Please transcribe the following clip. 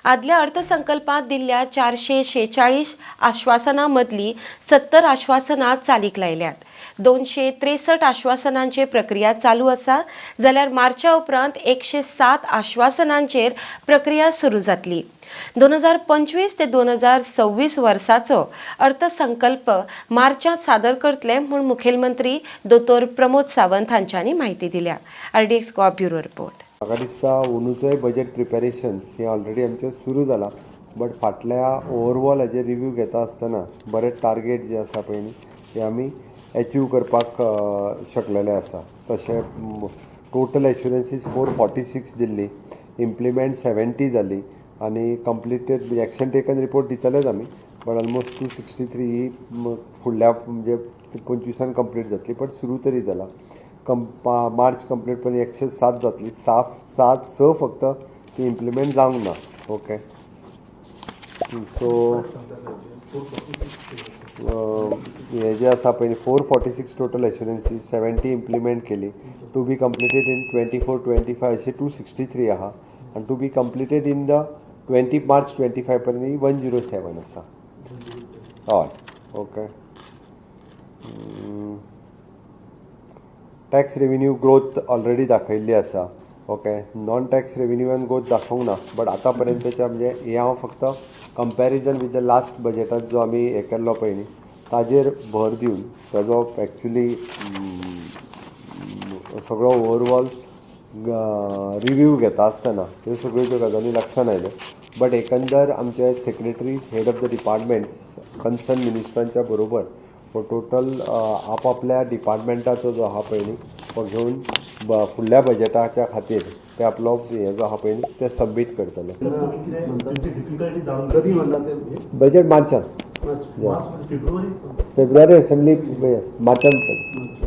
आदल्या अर्थसंकल्पात दिल्ल्या 446 आश्वासनांमदली 70 आश्वासनां चालीक लायल्यात। 263 आश्वासनांचेर प्रक्रिया चालू आसा, जाल्यार मार्चा उपरांत 107 आश्वासनांचेर प्रक्रिया सुरू जातली। 2025 ते 2026 वर्साचो अर्थसंकल्प मार्चांत सादर करतले म्हूण मुखेलमंत्री दोतोर प्रमोद सावंत हांच्यांनी माहिती दिल्या। RDX Goa bureau report. म्हाका दिसता अंदूचोय बजेट प्रिपेरेशन्स हे ऑलरेडी आमचे सुरू जाला, बट फाटल्या ओवरऑल हाजे रिव्यू घेता आसतना बरे टार्गेट जे आसा पळय न्ही ते आमी अचीव करपाक शकलेले आसा। तशें टोटल एश्युरन्सीस 446 दिल्ली, इम्प्लिमेंट 70 जाली आनी कंप्लिटेड एक्शन टेकन रिपोर्ट दितलेच आमी, बट ऑलमोस्ट 263 ही फुडल्या म्हणजे 25 कंप्लीट जातली, बट सुरू तरी जाला। मार्च कंप्लीट पण 107 जातली, 6 फक्त ती इम्प्लिमेंट जावंक ना। ओके, सो हे जे आसा पळय 446 टोटल एश्युरन्सीस 70 इम्प्लिमेंट केली, टू बी कंप्लिटेड इन 24-25 अशे 263 आहा, आनी to be completed in the 20 March 25 पर्यंत 107 आसा हय। Okay, tax revenue growth already दाखयल्ली आसा। ओके, नॉन टॅक्स रेवेन्यूआन ग्रोथ दाखोवंक ना, बट आतां पर्यंतच्या म्हणजे हे हांव फक्त कंपॅरिजन विथ द लास्ट बजेटात जो आमी हे केल्लो पळय न्ही ताजेर भर दिवन ताजो एक्चुली सगळो ओवरऑल रिव्यू घेता आसतना ह्यो सगळ्यो ज्यो गजाली लक्षांत आयल्यो, बट एकंदर आमचे secretary head of the departments concern मिनिस्टरांच्या बरोबर हो टोटल आपापल्या डिपार्टमेंटाचो जो आहा पळय न्ही तो घेवन फुडल्या बजेटाच्या खातीर ते आपलो हे जो आहा पळय न्ही ते सबमीट करतले। बजेट मार्चांत, फेब्रुवारी असेंब्ली मार्चांत।